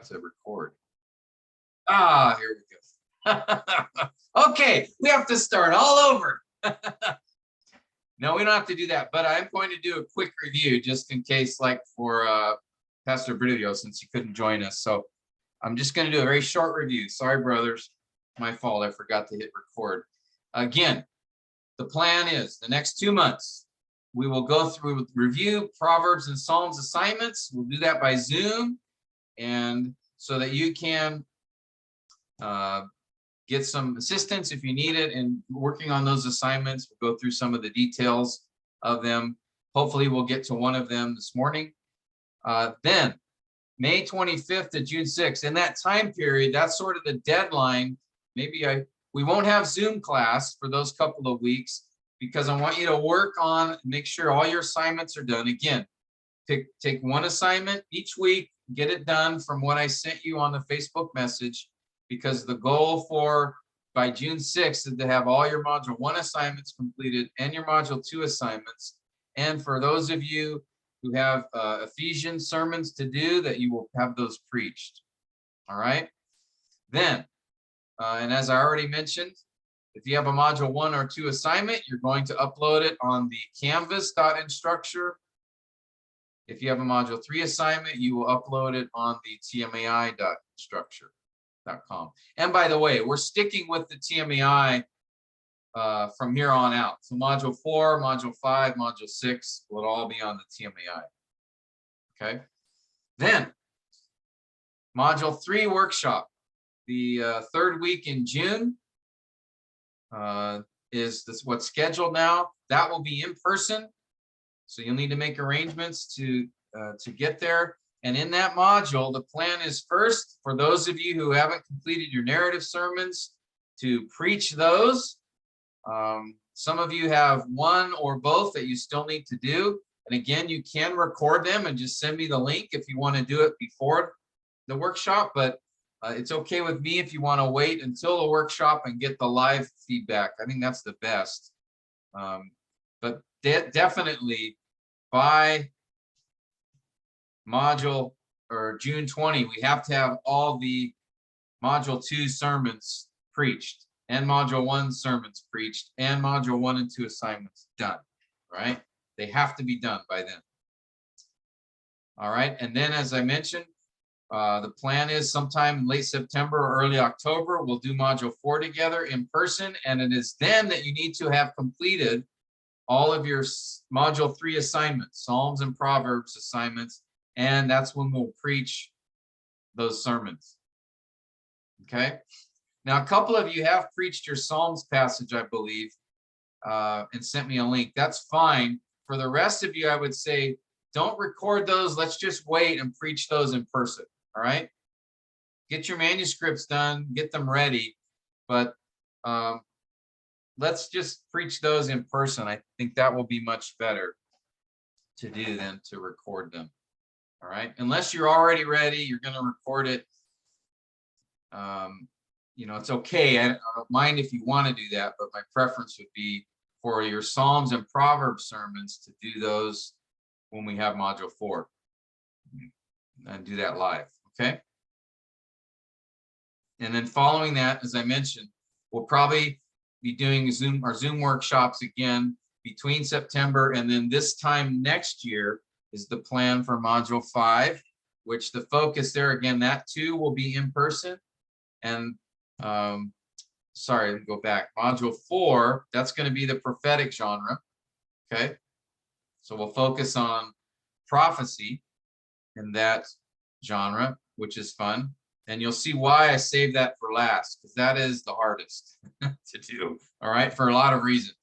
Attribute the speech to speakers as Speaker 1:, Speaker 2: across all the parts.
Speaker 1: To record. Here we go. Okay, we have to start all over. No, we don't have to do that, but I'm going to do a quick review just in case, like for Pastor Bridio, since he couldn't join us. So I'm just going to do a very short review. Sorry, brothers, my fault. I forgot to hit record. Again, the plan is the next 2 months, we will go through review Proverbs and Psalms assignments. We'll do that by Zoom, and so that you can get some assistance if you need it in working on those assignments. We'll go through some of the details of them. Hopefully we'll get to one of them this morning. Then May 25th to June 6th, in that time period, that's sort of the deadline. We won't have Zoom class for those couple of weeks because I want you to work on, make sure all your assignments are done. Again, take one assignment each week, get it done from what I sent you on the Facebook message, because the goal for by June 6th is to have all your module 1 assignments completed and your module 2 assignments. And for those of you who have Ephesians sermons to do, that you will have those preached. All right. Then, and as I already mentioned, if you have a module 1 or 2 assignment, you're going to upload it on the canvas.instructure. If you have a module 3 assignment, you will upload it on the tmai.instructure.com. And by the way, we're sticking with the TMAI from here on out. So module 4, module 5, module 6 will all be on the TMAI. Okay. Then module 3 workshop, the 3rd week in June is this what's scheduled now. That will be in person. So you'll need to make arrangements to get there. And in that module, the plan is first, for those of you who haven't completed your narrative sermons, to preach those. Some of you have one or both that you still need to do. And again, you can record them and just send me the link if you want to do it before the workshop. But it's okay with me if you want to wait until the workshop and get the live feedback. I think that's the best. But definitely by module or June 20, we have to have all the module 2 sermons preached and module 1 sermons preached and module 1 and 2 assignments done, right? They have to be done by then. All right. And then, as I mentioned, the plan is sometime in late September or early October, we'll do module 4 together in person. And it is then that you need to have completed all of your module 3 assignments, Psalms and Proverbs assignments, and that's when we'll preach those sermons. Okay. Now, a couple of you have preached your Psalms passage, I believe, and sent me a link. That's fine. For the rest of you, I would say, don't record those. Let's just wait and preach those in person. All right. Get your manuscripts done, get them ready, but let's just preach those in person. I think that will be much better to do than to record them. All right. Unless you're already ready, you're going to record it. It's okay. I don't mind if you want to do that, but my preference would be for your Psalms and Proverbs sermons to do those when we have module 4 and do that live. Okay. And then following that, as I mentioned, we'll probably be doing our Zoom workshops again between September and then this time next year is the plan for module 5, which the focus there again, that too will be in person. And sorry, let me go back. Module 4, that's going to be the prophetic genre. Okay. So we'll focus on prophecy in that genre, which is fun. And you'll see why I saved that for last, because that is the hardest to do. All right, for a lot of reasons.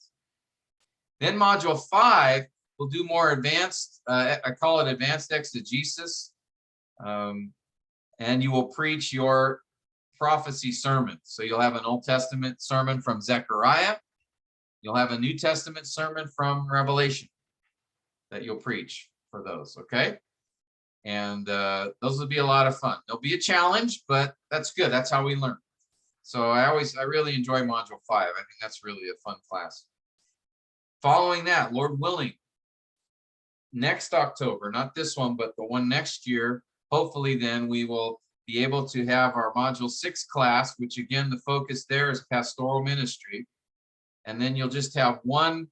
Speaker 1: Then module 5, we'll do more advanced, I call it advanced exegesis. And you will preach your prophecy sermon. So you'll have an Old Testament sermon from Zechariah. You'll have a New Testament sermon from Revelation that you'll preach for those, okay? And those will be a lot of fun. There'll be a challenge, but that's good. That's how we learn. So I really enjoy module 5. I think that's really a fun class. Following that, Lord willing, next October, not this one, but the one next year, hopefully then we will be able to have our module 6 class, which again, the focus there is pastoral ministry. And then you'll just have one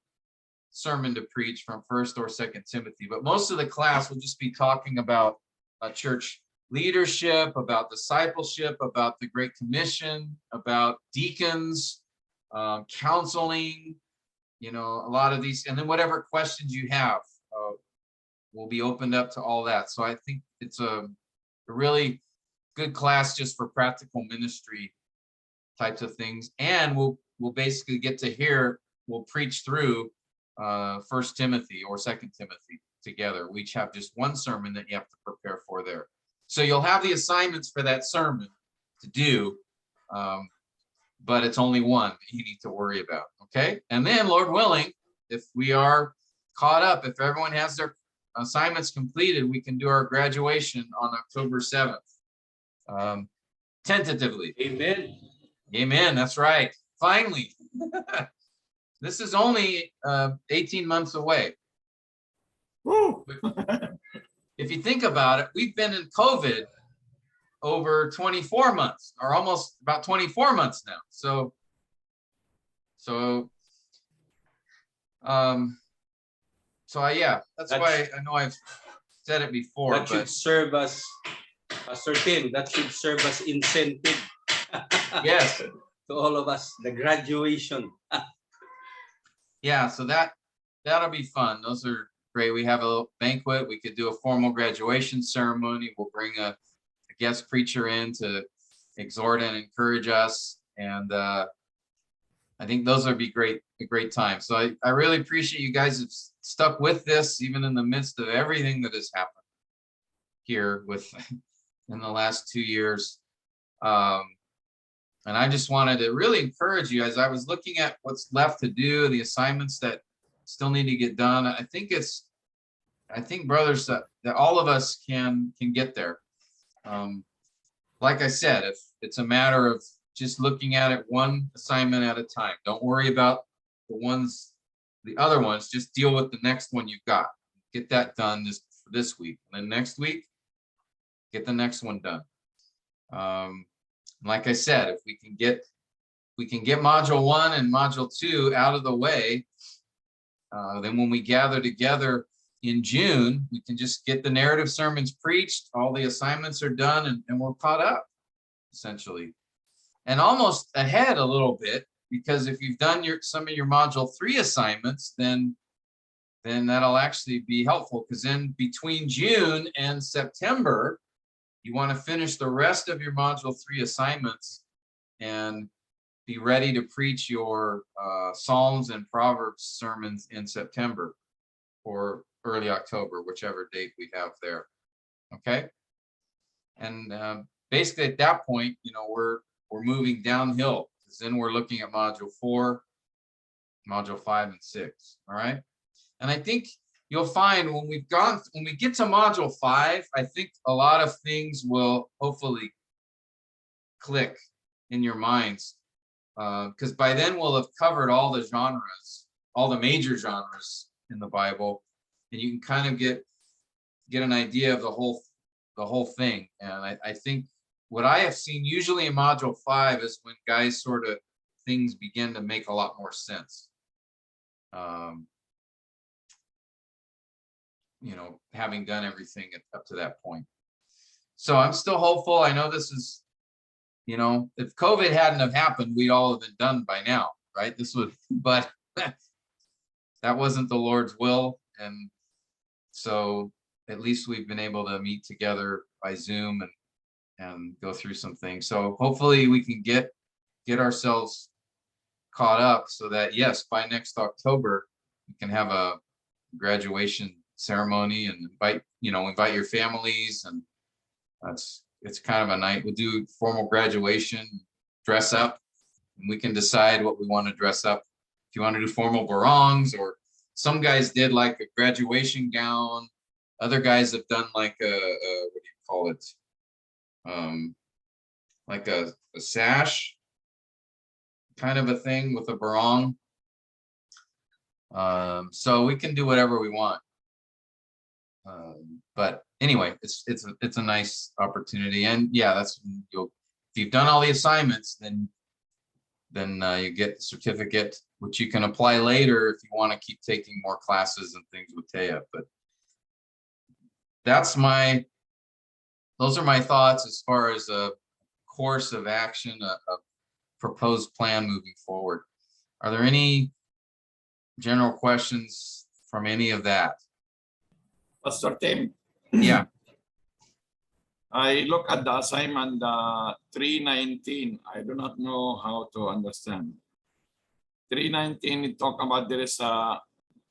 Speaker 1: sermon to preach from 1st or 2nd Timothy. But most of the class will just be talking about church leadership, about discipleship, about the Great Commission, about deacons, counseling, a lot of these, and then whatever questions you have will be opened up to all that. So I think it's a really good class just for practical ministry types of things. And we'll basically get to hear, we'll preach through 1st Timothy or 2nd Timothy together. We each have just one sermon that you have to prepare for there. So you'll have the assignments for that sermon to do, but it's only one that you need to worry about, okay? And then, Lord willing, if we are caught up, if everyone has their assignments completed, we can do our graduation on October 7th, tentatively.
Speaker 2: Amen.
Speaker 1: Amen, that's right. Finally. This is only 18 months away.
Speaker 3: Woo.
Speaker 1: If you think about it, we've been in COVID over 24 months, or almost about 24 months now. So yeah, that's why I know I've said it before.
Speaker 2: That should serve us that should serve us incentive.
Speaker 1: Yes.
Speaker 2: To all of us, the graduation.
Speaker 1: Yeah, so that'll be fun. Those are great. We have a little banquet. We could do a formal graduation ceremony. We'll bring a guest preacher in to exhort and encourage us. And I think those would be a great time. So I really appreciate you guys have stuck with this, even in the midst of everything that has happened here in the last 2 years. And I just wanted to really encourage you, as I was looking at what's left to do, the assignments that still need to get done. I think brothers, that all of us can get there. Like I said, if it's a matter of just looking at it one assignment at a time, don't worry about the other ones, just deal with the next one you've got. Get that done this week. And then next week, get the next one done. Like I said, if we can get module 1 and module 2 out of the way, then when we gather together in June, we can just get the narrative sermons preached, all the assignments are done, and we're caught up, essentially. And almost ahead a little bit, because if you've done some of your module 3 assignments, then that'll actually be helpful, because then between June and September, you want to finish the rest of your module 3 assignments and be ready to preach your Psalms and Proverbs sermons in September or early October, whichever date we have there. Okay. And basically at that point, we're moving downhill, because then we're looking at module 4, module 5, and 6. All right. And I think you'll find when we get to module 5, I think a lot of things will hopefully click in your minds, because by then we'll have covered all the genres, all the major genres in the Bible, and you can kind of get an idea of the whole thing. And I think what I have seen usually in module 5 is when guys things begin to make a lot more sense. Having done everything up to that point. So I'm still hopeful. I know this is, if COVID hadn't have happened, we'd all have been done by now, right? But that wasn't the Lord's will. And so at least we've been able to meet together by Zoom and go through some things. So hopefully we can get ourselves caught up so that, yes, by next October, we can have a graduation ceremony and invite your families, and it's kind of a night. We'll do formal graduation, dress up, and we can decide what we want to dress up. If you want to do formal barongs, or some guys did like a graduation gown. Other guys have done like a what do you call it? Like a sash kind of a thing with a barong. So we can do whatever we want. But anyway, it's a nice opportunity, and yeah, that's if you've done all the assignments, then you get the certificate, which you can apply later if you want to keep taking more classes and things with Taya. But those are my thoughts as far as a course of action, a proposed plan moving forward. Are there any general questions from any of that?
Speaker 3: Pastor Tim,
Speaker 1: Yeah.
Speaker 3: I look at the assignment 319. I do not know how to understand. 319, it talk about there is a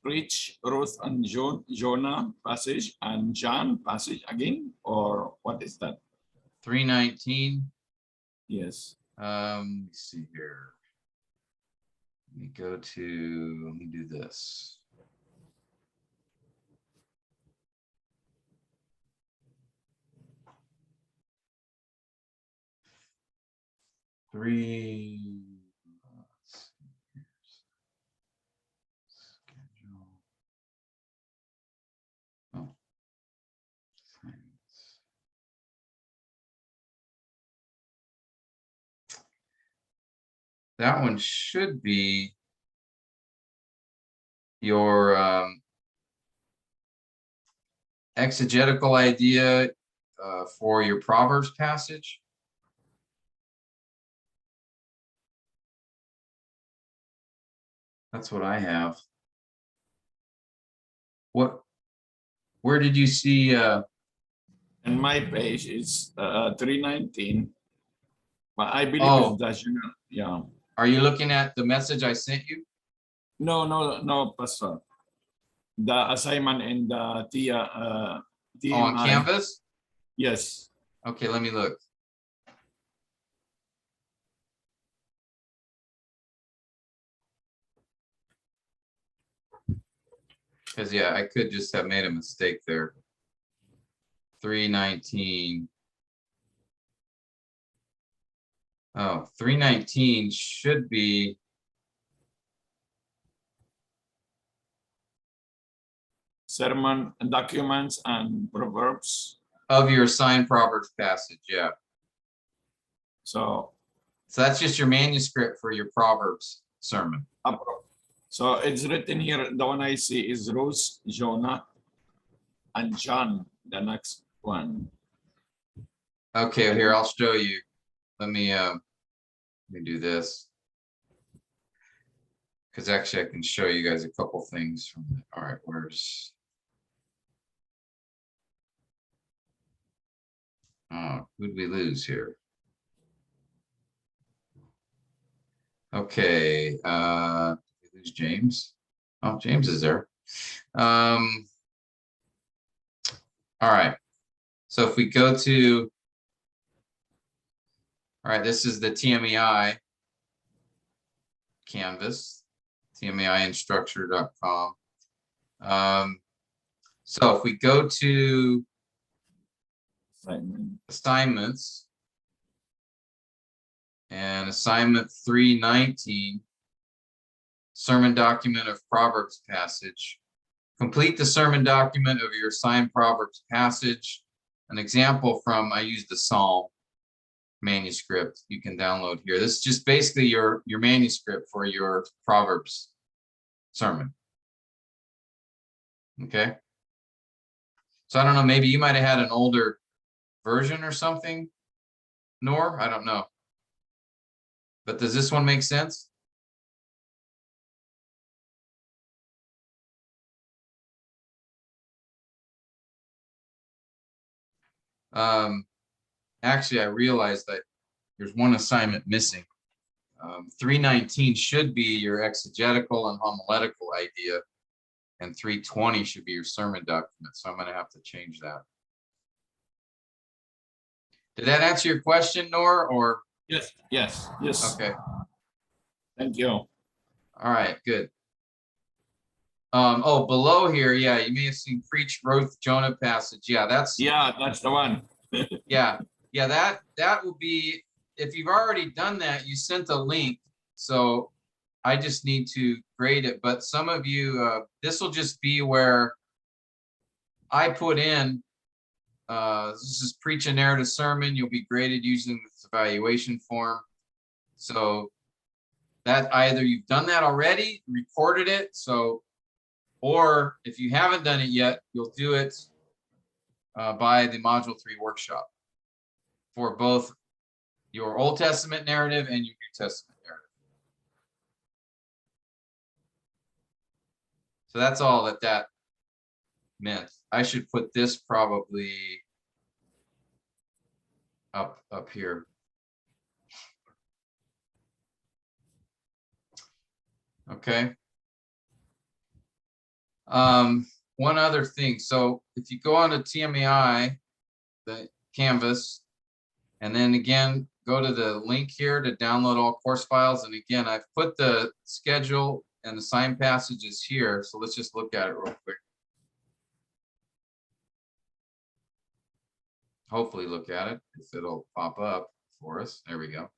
Speaker 3: preach, Ruth and Jonah passage and John passage again, or what is that?
Speaker 1: 319.
Speaker 3: Yes.
Speaker 1: Let me see here. Let me do this. Schedule. Oh. That one should be your exegetical idea for your Proverbs passage. That's what I have. Where did you see?
Speaker 3: And my page is 319. But I believe
Speaker 1: Oh.
Speaker 3: it's the, yeah.
Speaker 1: Are you looking at the message I sent you?
Speaker 3: No, Pastor. The assignment in the TMI.
Speaker 1: On Canvas?
Speaker 3: Yes.
Speaker 1: Okay, let me look. Because yeah, I could just have made a mistake there. 319. Oh, 319 should be
Speaker 3: Sermon documents and Proverbs.
Speaker 1: of your assigned Proverbs passage, yeah.
Speaker 3: So
Speaker 1: that's just your manuscript for your Proverbs sermon.
Speaker 3: So it's written here, the one I see is Ruth, Jonah, and John, the next one.
Speaker 1: Okay, here, I'll show you. Let me do this. Because actually I can show you guys a couple things from it. All right, who'd we lose here? Okay, did we lose James? Oh, James is there. All right, so if we go to, all right, this is the TMEI Canvas, TMEIinstructure.com. So if we go to assignments and assignment 319, sermon document of Proverbs passage, complete the sermon document of your assigned Proverbs passage. An example from, I used the Psalm manuscript you can download here. This is just basically your manuscript for your Proverbs sermon. Okay. So I don't know, maybe you might have had an older version or something, Nor, I don't know. But does this one make sense? Actually, I realized that there's one assignment missing. 319 should be your exegetical and homiletical idea, and 320 should be your sermon document. So I'm going to have to change that. Did that answer your question, Nor? Or
Speaker 3: Yes.
Speaker 1: okay.
Speaker 3: Thank you.
Speaker 1: All right, good. Oh, below here, yeah, you may have seen preach, Ruth, Jonah passage. Yeah, that's
Speaker 3: the one.
Speaker 1: yeah, that will be, if you've already done that, you sent a link, so I just need to grade it. But some of you, this will just be where I put in This is preach a narrative sermon. You'll be graded using this evaluation form. So that either you've done that already, recorded it, so, or if you haven't done it yet, you'll do it by the Module 3 workshop for both your Old Testament narrative and your New Testament narrative. So that's all that meant. I should put this probably up here. Okay. One other thing. So if you go on to TMAI, the Canvas, and then again, go to the link here to download all course files. And again, I've put the schedule and the sign passages here. So let's just look at it real quick. Hopefully look at it, if it'll pop up for us. There we go.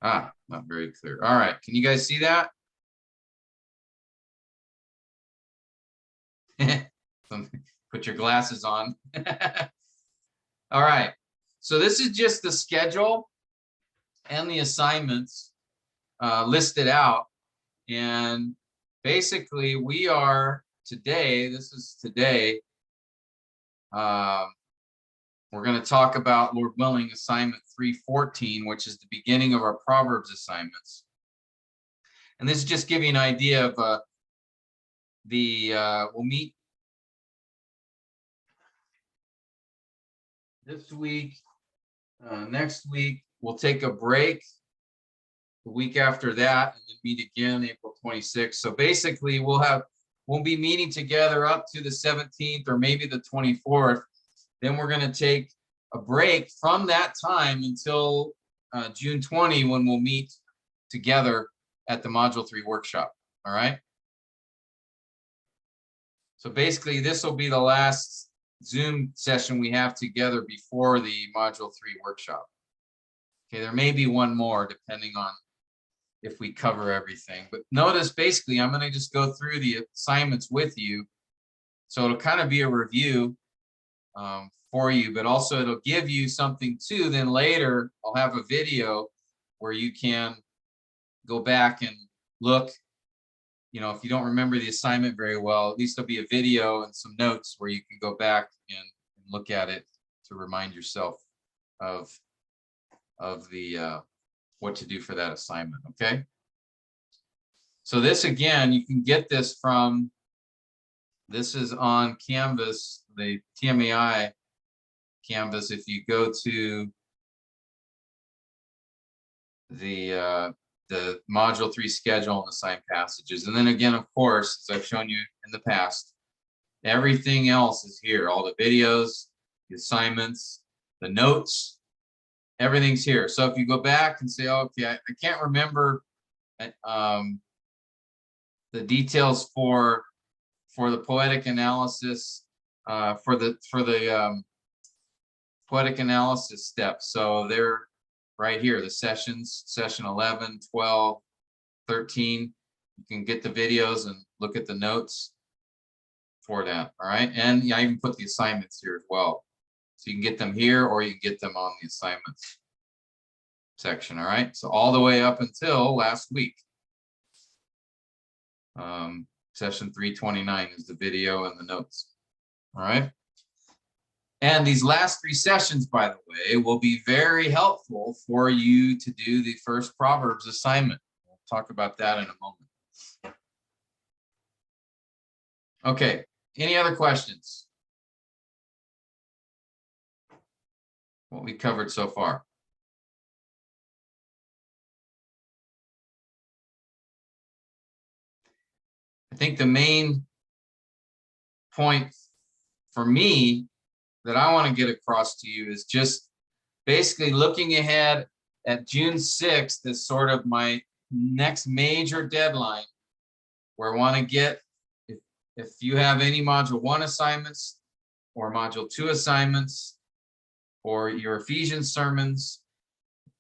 Speaker 1: Ah, not very clear. All right, can you guys see that? Put your glasses on. All right, so this is just the schedule and the assignments listed out. And basically we are today, this is today, we're going to talk about, Lord willing, assignment 314, which is the beginning of our Proverbs assignments. And this is just giving you an idea of we'll meet this week, next week, we'll take a break the week after that, and then meet again April 26th. So basically we'll be meeting together up to the 17th or maybe the 24th. Then we're going to take a break from that time until June 20, when we'll meet together at the Module 3 workshop. All right. So basically this will be the last Zoom session we have together before the Module 3 workshop. Okay, there may be one more depending on if we cover everything. But notice basically I'm going to just go through the assignments with you. So it'll kind of be a review for you, but also it'll give you something too. Then later I'll have a video where you can go back and look. You know, if you don't remember the assignment very well, at least there'll be a video and some notes where you can go back and look at it to remind yourself of the what to do for that assignment. Okay. So this, again, you can get this from, this is on Canvas, the TMAI Canvas. If you go to the Module 3 schedule and assigned passages, and then again, of course, as I've shown you in the past, everything else is here. All the videos, the assignments, the notes, everything's here. So if you go back and say, okay, I can't remember the details for the poetic analysis, for the poetic analysis steps. So they're right here, the sessions, session 11, 12, 13. You can get the videos and look at the notes for that. All right. And yeah, I even put the assignments here as well. So you can get them here or you can get them on the assignments section. All right. So all the way up until last week. Session 329 is the video and the notes. All right. And these last 3 sessions, by the way, will be very helpful for you to do the first Proverbs assignment. We'll talk about that in a moment. Okay. Any other questions? What we covered so far? I think the main point for me that I want to get across to you is just basically looking ahead at June 6th as sort of my next major deadline, where I want to get, if you have any Module 1 assignments or Module 2 assignments or your Ephesians sermons,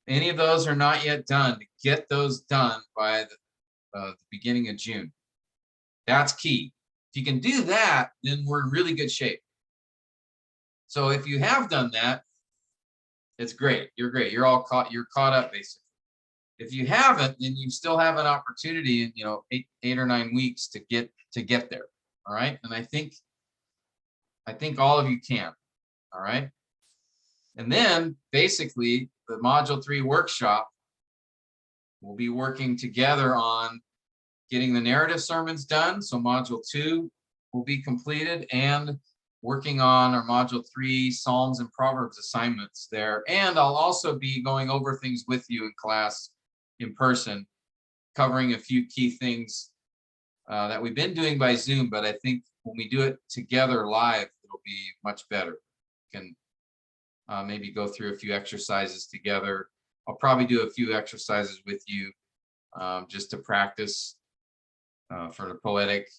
Speaker 1: any of those are not yet done, to get those done by the beginning of June. That's key. If you can do that, then we're in really good shape. So if you have done that, it's great. You're great. You're caught up basically. If you haven't, then you still have an opportunity in, 8 or 9 weeks to get there. All right. And I think all of you can. All right. And then basically the module 3 workshop, we'll be working together on getting the narrative sermons done. So module 2 will be completed, and working on our module 3 Psalms and Proverbs assignments there. And I'll also be going over things with you in class in person, covering a few key things that we've been doing by Zoom, but I think when we do it together live, it'll be much better. We can maybe go through a few exercises together. I'll probably do a few exercises with you just to practice for the poetic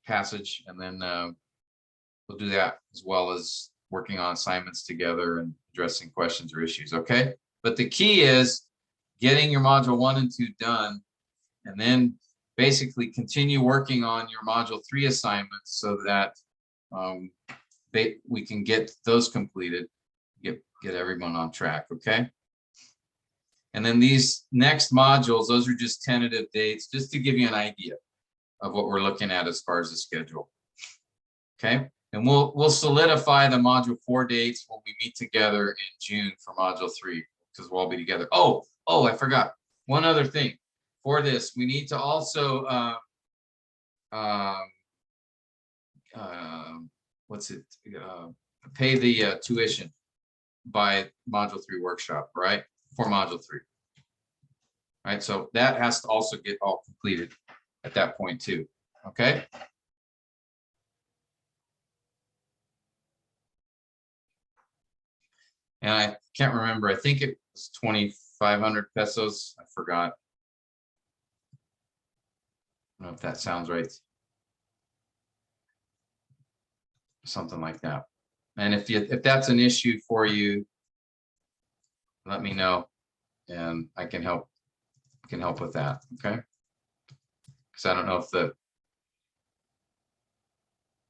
Speaker 1: passage, and then we'll do that as well as working on assignments together and addressing questions or issues, okay? But the key is getting your module 1 and 2 done, and then basically continue working on your module 3 assignments so that we can get those completed, get everyone on track, okay? And then these next modules, those are just tentative dates, just to give you an idea of what we're looking at as far as the schedule. Okay, and we'll solidify the module 4 dates when we meet together in June for module 3, because we'll all be together. Oh, I forgot one other thing. For this, we need to also pay the tuition by module 3 workshop, right? For module 3. All right, so that has to also get all completed at that point too. Okay. And I can't remember. I think it was 2,500 pesos. I forgot. I don't know if that sounds right. Something like that. And if that's an issue for you, let me know, and I can help with that. Okay. Because I don't know if the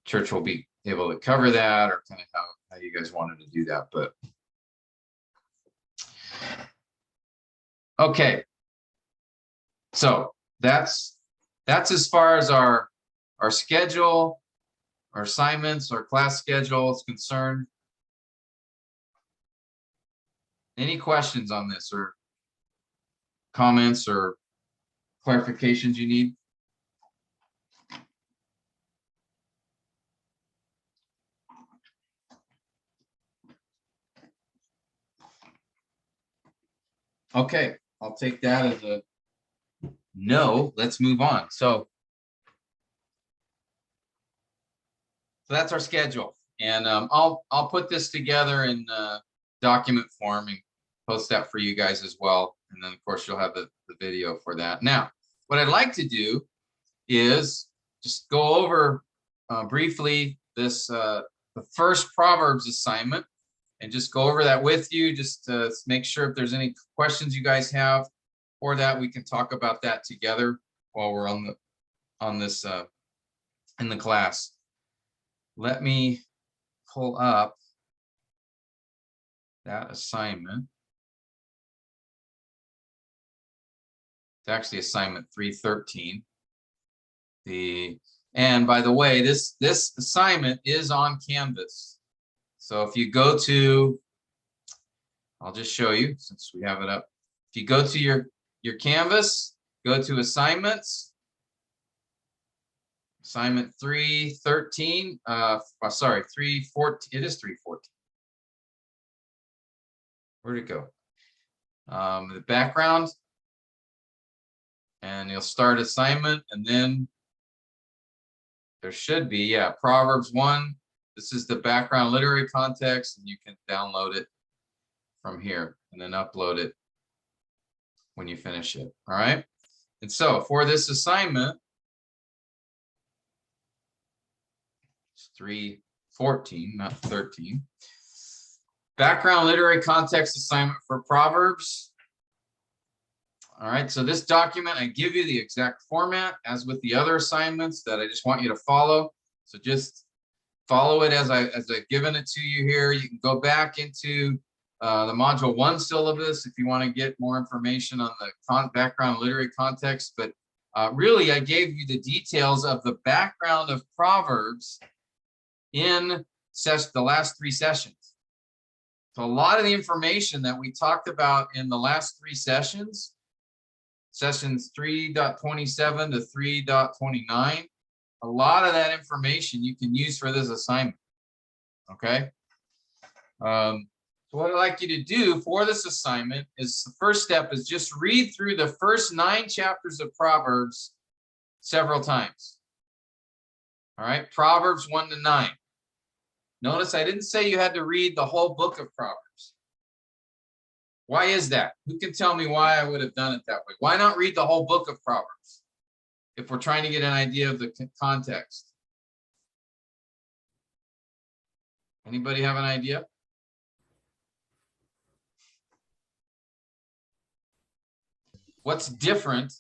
Speaker 1: church will be able to cover that, or kind of how you guys wanted to do that, but okay. So that's as far as our schedule, our assignments, our class schedule is concerned. Any questions on this, or comments or clarifications you need? Okay, I'll take that as a no. Let's move on. So that's our schedule, and I'll put this together in document form and post that for you guys as well. And then of course you'll have the video for that. Now, what I'd like to do is just go over briefly this the first Proverbs assignment, and just go over that with you, just to make sure if there's any questions you guys have, or that we can talk about that together while we're on this in the class. Let me pull up that assignment. It's actually assignment 313. And by the way, this assignment is on Canvas. So if you go to, I'll just show you since we have it up. If you go to your Canvas, go to assignments, assignment 313, sorry, 314, it is 314. Where'd it go? The background, and you'll start assignment, and then there should be, yeah, Proverbs 1. This is the background literary context, and you can download it from here and then upload it when you finish it. All right. And so for this assignment, it's 314, not 13. Background literary context assignment for Proverbs. All right, so this document, I give you the exact format as with the other assignments that I just want you to follow. So just follow it as I've given it to you here. You can go back into the Module 1 syllabus if you want to get more information on the background literary context. But really, I gave you the details of the background of Proverbs in the last 3 sessions. So a lot of the information that we talked about in the last 3 sessions, sessions 3.27 to 3.29, a lot of that information you can use for this assignment. Okay. So what I'd like you to do for this assignment is the first step is just read through the first 9 chapters of Proverbs several times. All right, Proverbs 1 to 9. Notice I didn't say you had to read the whole book of Proverbs. Why is that? Who can tell me why I would have done it that way? Why not read the whole book of Proverbs if we're trying to get an idea of the context? Anybody have an idea? What's different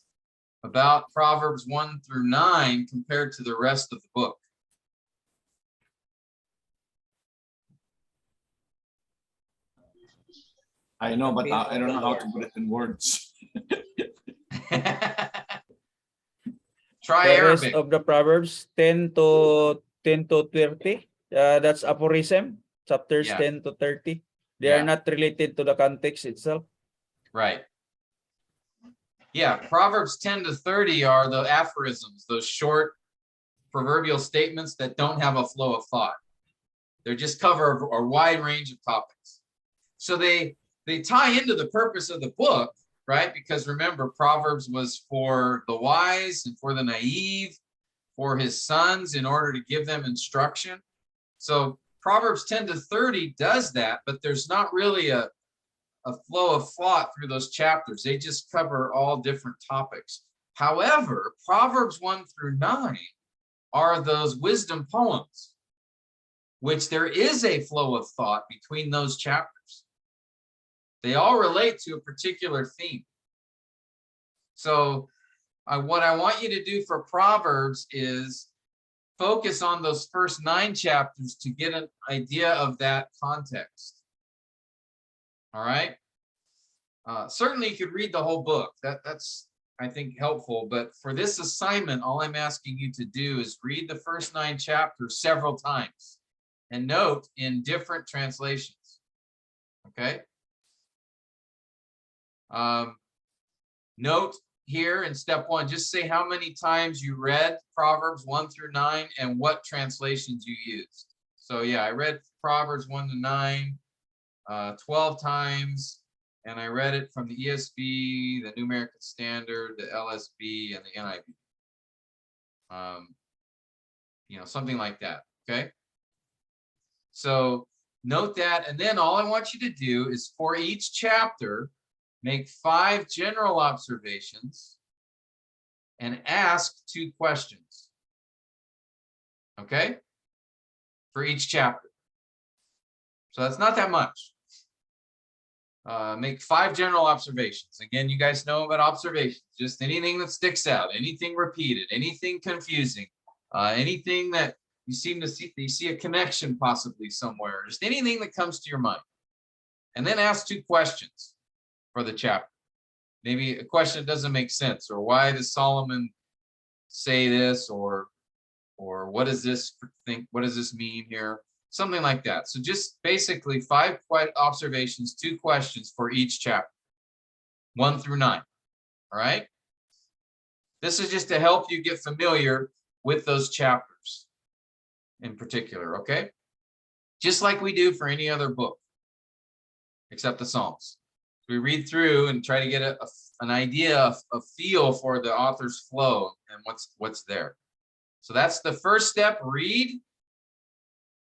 Speaker 1: about Proverbs 1 through 9 compared to the rest of the book?
Speaker 3: I know, but I don't know how to put it in words.
Speaker 1: Try
Speaker 4: The rest
Speaker 1: Arabic.
Speaker 4: of the Proverbs 10 to 30, that's aphorism. Chapters
Speaker 1: Yeah.
Speaker 4: 10 to 30. They
Speaker 1: Yeah.
Speaker 4: are not related to the context itself.
Speaker 1: Right. Yeah, Proverbs 10 to 30 are the aphorisms, those short proverbial statements that don't have a flow of thought. They just cover a wide range of topics. So they tie into the purpose of the book, right? Because remember, Proverbs was for the wise and for the naive, for his sons in order to give them instruction. So Proverbs 10 to 30 does that, but there's not really a flow of thought through those chapters. They just cover all different topics. However, Proverbs 1 through 9 are those wisdom poems, which there is a flow of thought between those chapters. They all relate to a particular theme. So what I want you to do for Proverbs is focus on those first 9 chapters to get an idea of that context. All right. Certainly you could read the whole book. That's, I think, helpful. But for this assignment, all I'm asking you to do is read the first 9 chapters several times and note in different translations. Okay. Note here in step 1, just say how many times you read Proverbs 1 through 9 and what translations you used. So yeah, I read Proverbs 1 to 9 12 times, and I read it from the ESV, the New American Standard, the LSB, and the NIV. You know, something like that. Okay. So note that, and then all I want you to do is for each chapter, make 5 general observations and ask 2 questions. Okay? For each chapter. So that's not that much. Make 5 general observations. Again, you guys know about observations. Just anything that sticks out, anything repeated, anything confusing, anything that you seem to see, you see a connection possibly somewhere, just anything that comes to your mind. And then ask 2 questions for the chapter. Maybe a question that doesn't make sense, or why does Solomon say this, or what does this think? What does this mean here? Something like that. So just basically 5 observations, 2 questions for each chapter, 1 through 9. All right. This is just to help you get familiar with those chapters in particular. Okay. Just like we do for any other book, except the Psalms. We read through and try to get an idea, a feel for the author's flow and what's there. So that's the first step, read.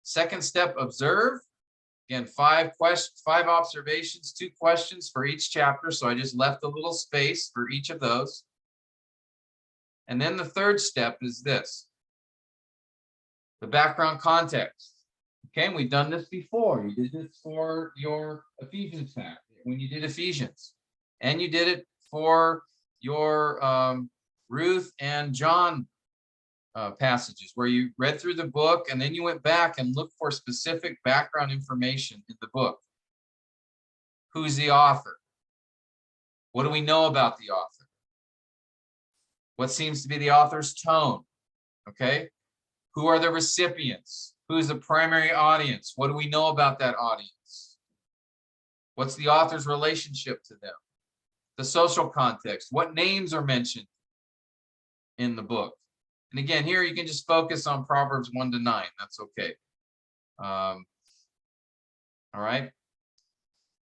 Speaker 1: Second step, observe. Again, 5 observations, 2 questions for each chapter. So I just left a little space for each of those. And then the third step is this, the background context. Okay, and we've done this before. You did this for your Ephesians pack when you did Ephesians, and you did it for your Ruth and John passages where you read through the book and then you went back and looked for specific background information in the book. Who's the author? What do we know about the author? What seems to be the author's tone? Okay. Who are the recipients? Who's the primary audience? What do we know about that audience? What's the author's relationship to them? The social context. What names are mentioned in the book? And again, here you can just focus on Proverbs 1 to 9. That's okay. All right.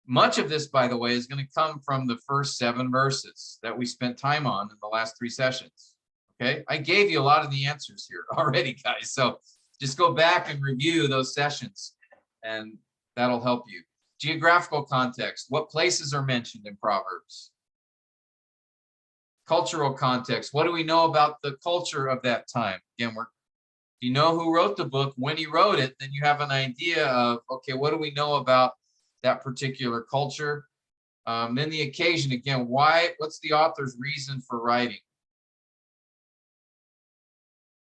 Speaker 1: Much of this, by the way, is going to come from the first 7 verses that we spent time on in the last 3 sessions. Okay. I gave you a lot of the answers here already, guys. So just go back and review those sessions and that'll help you. Geographical context. What places are mentioned in Proverbs? Cultural context. What do we know about the culture of that time? Again, if you know who wrote the book, when he wrote it, then you have an idea of, okay, what do we know about that particular culture? Then the occasion, again, what's the author's reason for writing?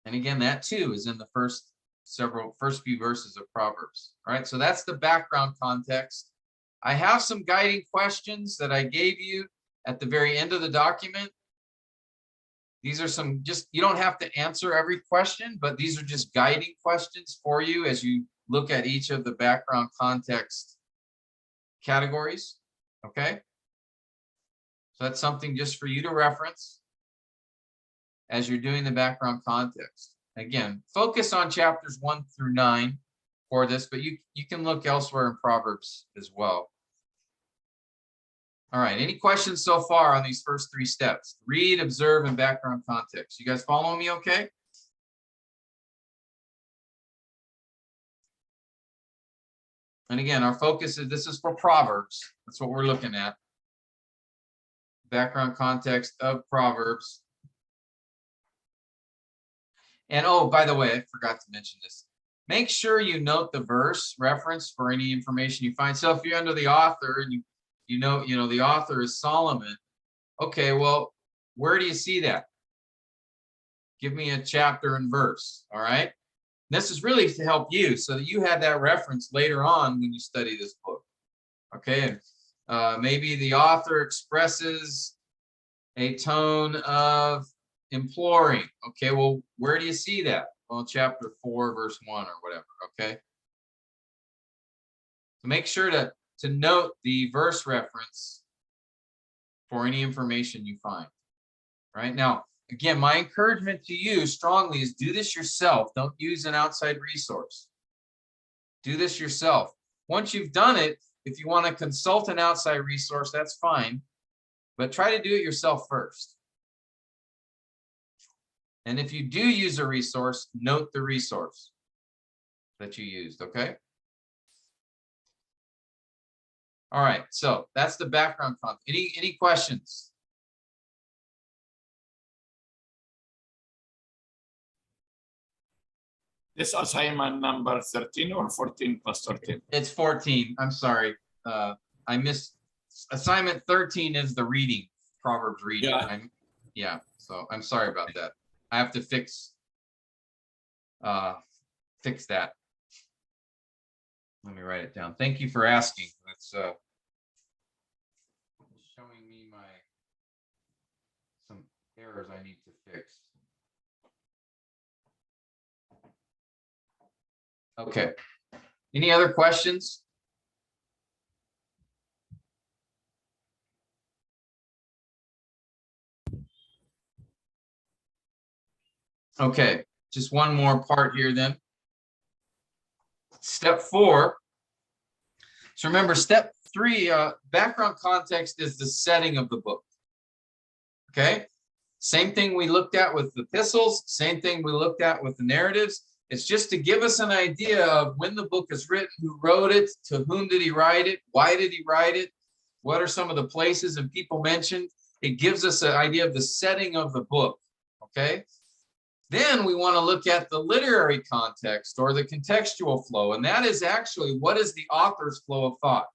Speaker 1: And again, that too is in the first few verses of Proverbs. All right, so that's the background context. I have some guiding questions that I gave you at the very end of the document. These are some, you don't have to answer every question, but these are just guiding questions for you as you look at each of the background context categories. Okay. So that's something just for you to reference as you're doing the background context. Again, focus on chapters 1 through 9 for this, but you can look elsewhere in Proverbs as well. All right, any questions so far on these first 3 steps? Read, observe, and background context. You guys following me okay? And again, our focus is, this is for Proverbs. That's what we're looking at. Background context of Proverbs. And oh, by the way, I forgot to mention this. Make sure you note the verse reference for any information you find. So if you're under the author and you know the author is Solomon. Okay, well, where do you see that? Give me a chapter and verse. All right. And this is really to help you so that you have that reference later on when you study this book. Okay. Maybe the author expresses a tone of imploring. Okay, well, where do you see that? Well, chapter 4, verse 1 or whatever. Okay. So make sure to note the verse reference for any information you find. Right now, again, my encouragement to you strongly is do this yourself. Don't use an outside resource. Do this yourself. Once you've done it, if you want to consult an outside resource, that's fine, but try to do it yourself first. And if you do use a resource, note the resource that you used, okay? All right, so that's the background content. Any questions?
Speaker 3: This assignment number 13 or 14, Pastor Tim?
Speaker 1: It's 14. I'm sorry. I missed. Assignment 13 is the reading, Proverbs reading.
Speaker 3: Yeah.
Speaker 1: So I'm sorry about that. I have to fix that. Let me write it down. Thank you for asking. That's showing me some errors I need to fix. Okay. Any other questions? Okay, just one more part here then. Step 4. So remember, step 3, background context is the setting of the book. Okay, same thing we looked at with the epistles, same thing we looked at with the narratives. It's just to give us an idea of when the book is written, who wrote it, to whom did he write it, why did he write it, what are some of the places and people mentioned. It gives us an idea of the setting of the book, okay? Then we want to look at the literary context or the contextual flow, and that is actually what is the author's flow of thought.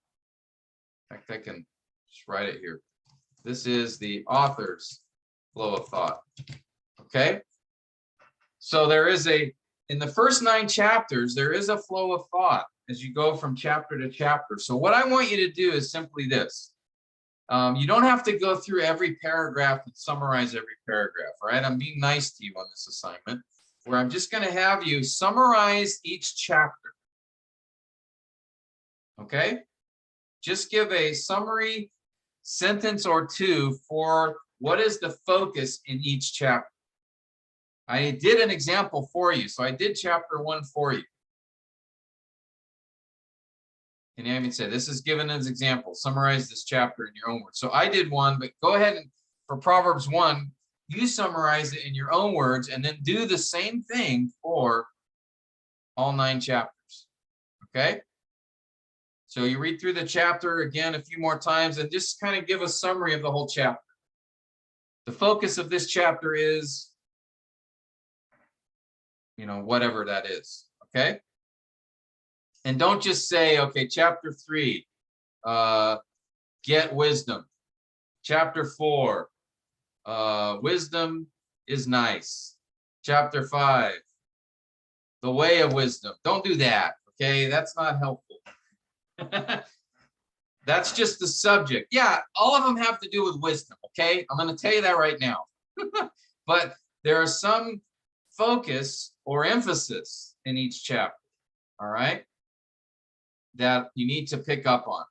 Speaker 1: In fact, I can just write it here. This is the author's flow of thought. Okay? So there is in the first 9 chapters, there is a flow of thought as you go from chapter to chapter. So what I want you to do is simply this. You don't have to go through every paragraph and summarize every paragraph, all right? I'm being nice to you on this assignment, where I'm just going to have you summarize each chapter. Okay? Just give a summary sentence or two for what is the focus in each chapter. I did an example for you, so I did chapter 1 for you. And I said, this is given as example. Summarize this chapter in your own words. So I did one, but go ahead and for Proverbs 1, you summarize it in your own words and then do the same thing for all 9 chapters. Okay? So you read through the chapter again a few more times and just kind of give a summary of the whole chapter. The focus of this chapter is, whatever that is. Okay? And don't just say, okay, chapter 3, get wisdom. Chapter 4, wisdom is nice. Chapter 5, the way of wisdom. Don't do that, okay? That's not helpful. That's just the subject. Yeah, all of them have to do with wisdom, okay? I'm going to tell you that right now. But there are some focus or emphasis in each chapter, all right, that you need to pick up on.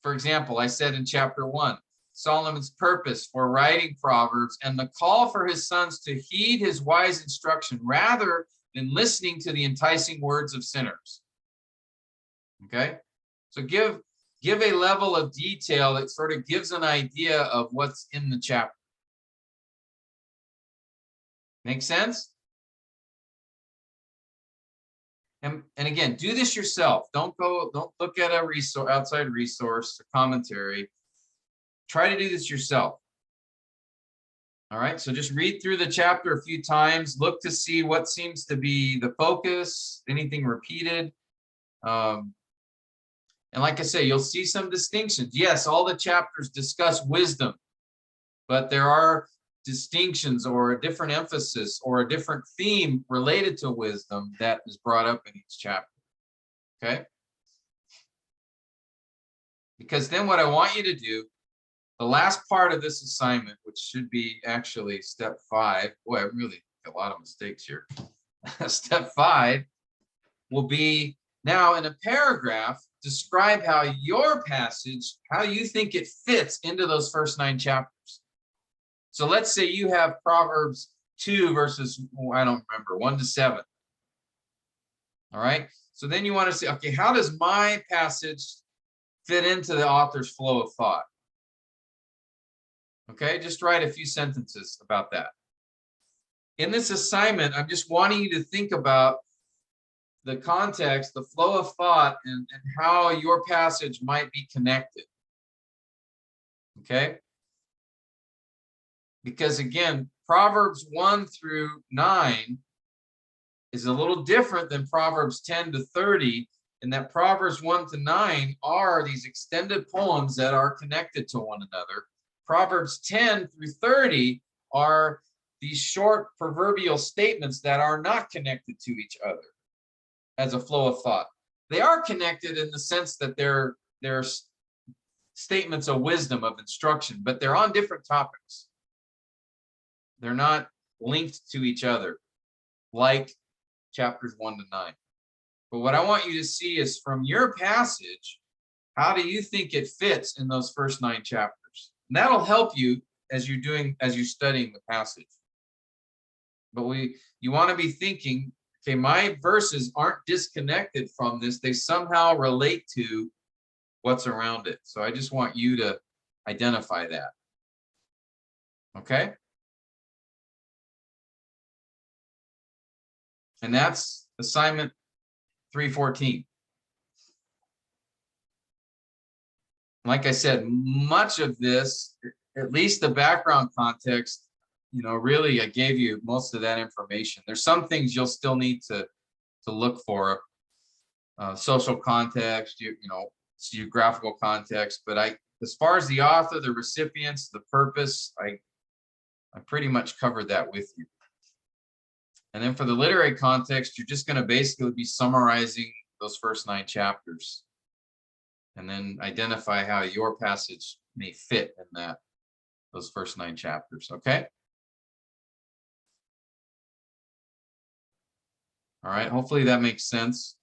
Speaker 1: For example, I said in chapter 1, Solomon's purpose for writing Proverbs and the call for his sons to heed his wise instruction rather than listening to the enticing words of sinners. Okay, so give a level of detail that sort of gives an idea of what's in the chapter. Make sense? And again, do this yourself. Don't look at a resource, outside resource or commentary. Try to do this yourself. All right, so just read through the chapter a few times. Look to see what seems to be the focus, anything repeated. And like I say, you'll see some distinctions. Yes, all the chapters discuss wisdom, but there are distinctions or a different emphasis or a different theme related to wisdom that is brought up in each chapter. Okay? Because then what I want you to do, the last part of this assignment, which should be actually step 5. Boy, I really make a lot of mistakes here. Step 5 will be now in a paragraph, describe how your passage, how you think it fits into those first 9 chapters. So let's say you have Proverbs 2 verses, I don't remember, 1 to 7. All right. So then you want to say, okay, how does my passage fit into the author's flow of thought? Okay, just write a few sentences about that. In this assignment, I'm just wanting you to think about the context, the flow of thought, and how your passage might be connected. Okay? Because again, Proverbs 1 through 9 is a little different than Proverbs 10 to 30, in that Proverbs 1 to 9 are these extended poems that are connected to one another. Proverbs 10 through 30 are these short proverbial statements that are not connected to each other as a flow of thought. They are connected in the sense that they're statements of wisdom, of instruction, but they're on different topics. They're not linked to each other like chapters 1 to 9. But what I want you to see is from your passage, how do you think it fits in those first 9 chapters? And that'll help you as you're studying the passage. But you want to be thinking, okay, my verses aren't disconnected from this. They somehow relate to what's around it. So I just want you to identify that. Okay? And that's assignment 314. Like I said, much of this, at least the background context, really I gave you most of that information. There's some things you'll still need to look for. Social context, geographical context, but as far as the author, the recipients, the purpose, I pretty much covered that with you. And then for the literary context, you're just going to basically be summarizing those first 9 chapters and then identify how your passage may fit in those first 9 chapters. Okay. All right. Hopefully that makes sense.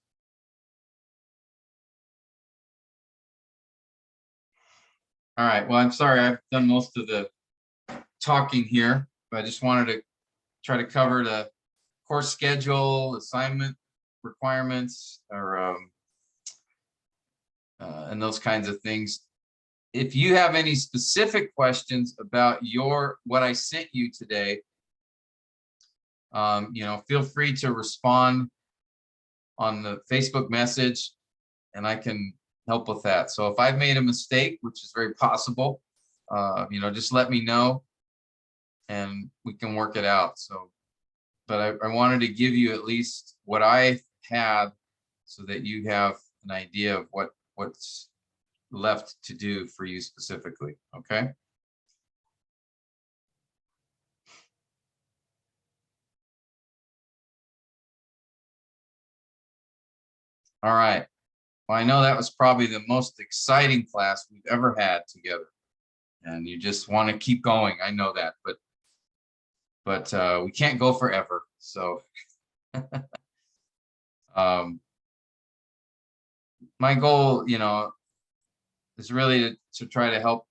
Speaker 1: All right. Well, I'm sorry. I've done most of the talking here, but I just wanted to try to cover the course schedule, assignment requirements, or and those kinds of things. If you have any specific questions about what I sent you today, feel free to respond on the Facebook message, and I can help with that. So if I've made a mistake, which is very possible, just let me know and we can work it out. So, but I wanted to give you at least what I had so that you have an idea of what's left to do for you specifically. Okay. All right. Well, I know that was probably the most exciting class we've ever had together, and you just want to keep going. I know that, but we can't go forever. So my goal, is really to try to help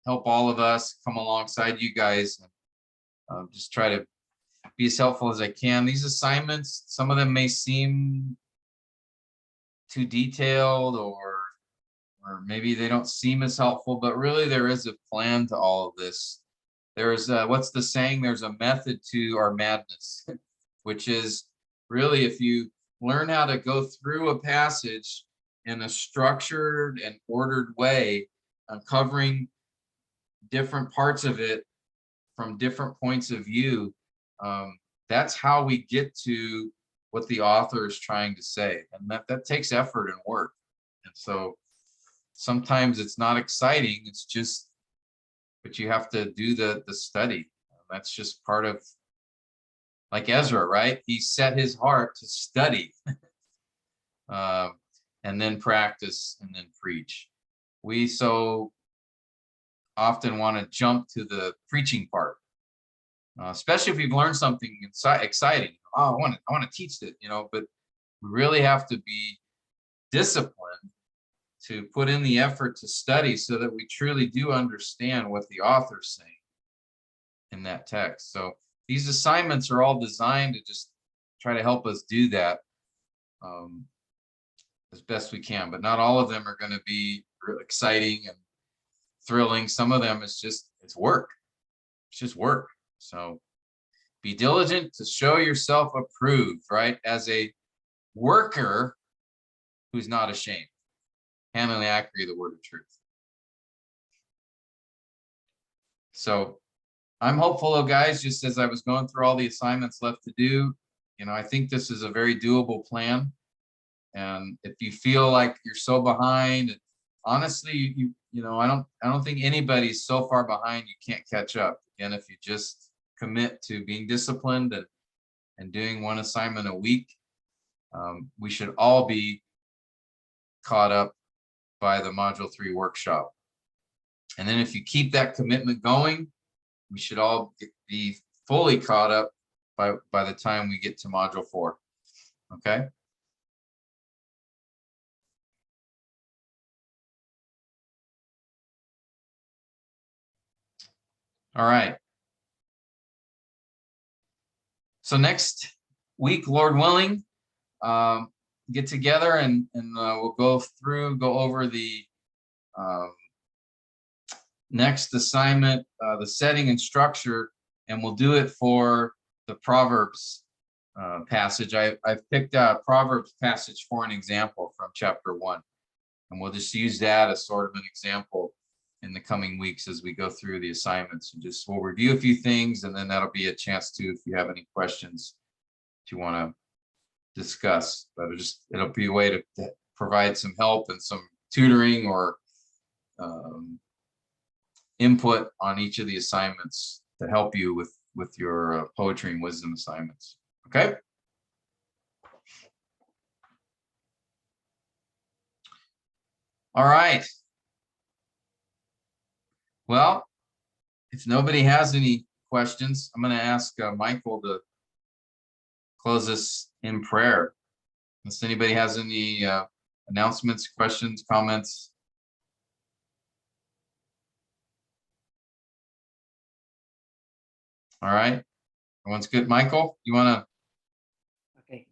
Speaker 1: all of us, come alongside you guys, and just try to be as helpful as I can. These assignments, some of them may seem too detailed, or maybe they don't seem as helpful, but really there is a plan to all of this. There's what's the saying? There's a method to our madness, which is really, if you learn how to go through a passage in a structured and ordered way, uncovering different parts of it from different points of view, that's how we get to what the author is trying to say. And that takes effort and work. And so sometimes it's not exciting, it's just, but you have to do the study. That's just part of, like Ezra, right? He set his heart to study and then practice and then preach. We so often want to jump to the preaching part, especially if we've learned something exciting. Oh, I want to teach it, but we really have to be disciplined to put in the effort to study so that we truly do understand what the author's saying in that text. So these assignments are all designed to just try to help us do that as best we can, but not all of them are going to be real exciting and thrilling. Some of them it's work. It's just work. So be diligent to show yourself approved, right? As a worker who's not ashamed, handling accurately the word of truth. So I'm hopeful, though, guys, just as I was going through all the assignments left to do, I think this is a very doable plan. And if you feel like you're so behind, honestly, I don't think anybody's so far behind you can't catch up. Again, if you just commit to being disciplined and doing one assignment a week, we should all be caught up by the Module 3 workshop. And then if you keep that commitment going, we should all be fully caught up by the time we get to Module 4. Okay? All right. So next week, Lord willing, get together and we'll go over the next assignment, the setting and structure, and we'll do it for the Proverbs passage. I've picked out a Proverbs passage for an example from chapter 1, and we'll just use that as sort of an example in the coming weeks as we go through the assignments. And we'll review a few things, and then that'll be a chance to, if you have any questions that you want to discuss. But it'll be a way to provide some help and some tutoring or input on each of the assignments to help you with your poetry and wisdom assignments. Okay. All right. Well, if nobody has any questions, I'm going to ask Michael to close us in prayer. Unless anybody has any announcements, questions, comments. All right. Everyone's good. Michael, you want to